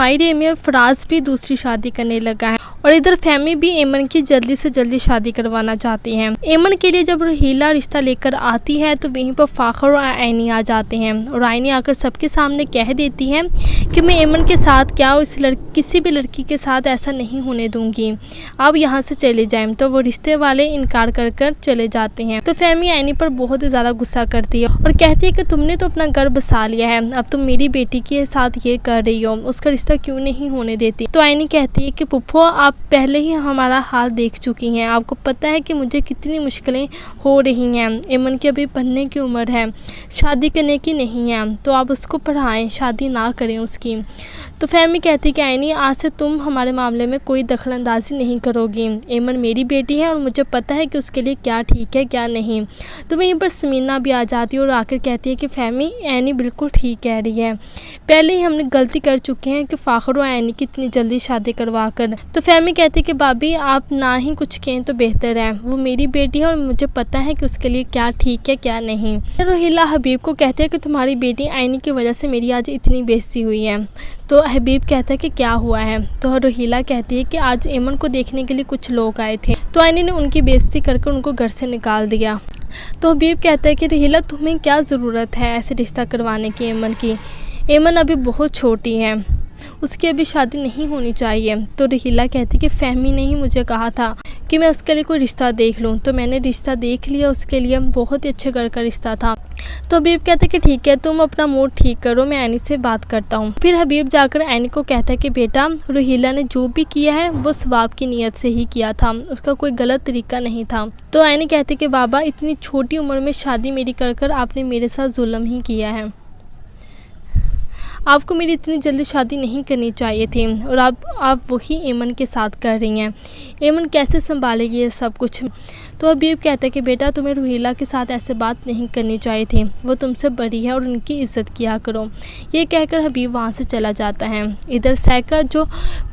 मायरे में फराज भी दूसरी शादी करने लगा है और इधर फहमी भी एमन की जल्दी से जल्दी शादी करवाना चाहती हैं। एमन के लिए जब रुहीला रिश्ता लेकर आती है तो वहीं पर फ़ाखर और आइनी आ जाते हैं और आइनी आकर सबके सामने कह देती है कि मैं एमन के साथ क्या किसी भी लड़की के साथ ऐसा नहीं होने दूंगी, आप यहाँ से चले जाएं। तो वो रिश्ते वाले इनकार कर कर चले जाते हैं। तो फहमी आइनी पर बहुत ही ज़्यादा गुस्सा करती है और कहती है कि तुमने तो अपना घर बसा लिया है, अब तुम मेरी बेटी के साथ ये कर रही हो, उसका रिश्ता क्यों नहीं होने देती। तो आइनी कहती है कि पुप्पो आप पहले ही हमारा हाल देख चुकी हैं, आपको पता है कि मुझे कितनी मुश्किलें हो रही हैं। एमन की अभी पढ़ने की उम्र है, शादी करने की नहीं है, तो आप उसको पढ़ाएं, शादी ना करें उसकी। तो फहमी कहती है कि आइनी आज से तुम हमारे मामले में कोई दखलंदाजी नहीं करोगी, एमन मेरी बेटी है और मुझे पता है कि उसके लिए क्या ठीक है क्या नहीं। तो वहीं पर समीना भी आ जाती है और आकर कहती है कि फहमी आइनी बिल्कुल ठीक कह रही है, पहले ही हमने गलती कर चुके हैं कि फ़ाखर और आइनी की इतनी जल्दी शादी करवा कर। तो फहमी कहती है कि भाभी आप ना ही कुछ कहें तो बेहतर है, वो मेरी बेटी है और मुझे पता है कि उसके लिए क्या ठीक है क्या नहीं। रुहीला हबीब को कहते हैं कि तुम्हारी बेटी आइनी की वजह से मेरी आज इतनी बेइज्जती हुई है। तो हबीब कहता है कि क्या हुआ है। तो रुहीला कहती है कि आज एमन को देखने के लिए कुछ लोग आए थे, तो आइनी ने उनकी बेइज्जती करके उनको घर से निकाल दिया। तो हबीब कहता है कि रुहीला तुम्हें क्या ज़रूरत है ऐसे रिश्ता करवाने की एमन की, एमन अभी बहुत छोटी है, उसकी अभी शादी नहीं होनी चाहिए। तो रुहीला कहती कि फहमी ने ही मुझे कहा था कि मैं उसके लिए कोई रिश्ता देख लूं, तो मैंने रिश्ता देख लिया उसके लिए, बहुत ही अच्छे घर का रिश्ता था। तो हबीब कहते कि ठीक है तुम अपना मूड ठीक करो, मैं आइनी से बात करता हूँ। फिर हबीब जाकर आइनी को कहता है कि बेटा रुहीला ने जो भी किया है वो सवाब की नीयत से ही किया था, उसका कोई गलत तरीका नहीं था। तो आइनी कहती कि बाबा इतनी छोटी उम्र में शादी मेरी कर कर आपने मेरे साथ जुल्म ही किया है, आपको मेरी इतनी जल्दी शादी नहीं करनी चाहिए थी और आप वही एमन के साथ कर रही हैं, एमन कैसे संभालेगी ये सब कुछ। तो हबीब कहता है कि बेटा तुम्हें रुहीला के साथ ऐसे बात नहीं करनी चाहिए थी, वो तुमसे बड़ी है और उनकी इज्जत किया करो। ये कहकर हबीब वहाँ से चला जाता है। इधर सैका जो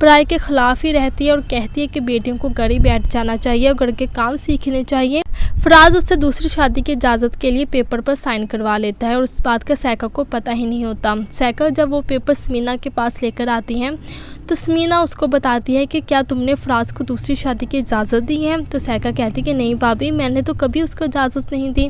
पढ़ाई के ख़िलाफ़ ही रहती है और कहती है कि बेटियों को घर ही बैठ जाना चाहिए और घर के काम सीखने चाहिए। फराज उससे दूसरी शादी की इजाज़त के लिए पेपर पर साइन करवा लेता है और उस बात का सैका को पता ही नहीं होता। सैका जब वो पेपर समीना के पास लेकर आती हैं तो समीना उसको बताती है कि क्या तुमने फराज को दूसरी शादी की इजाज़त दी है। तो सैका कहती है कि नहीं भाभी, मैंने तो कभी उसको इजाज़त नहीं दी।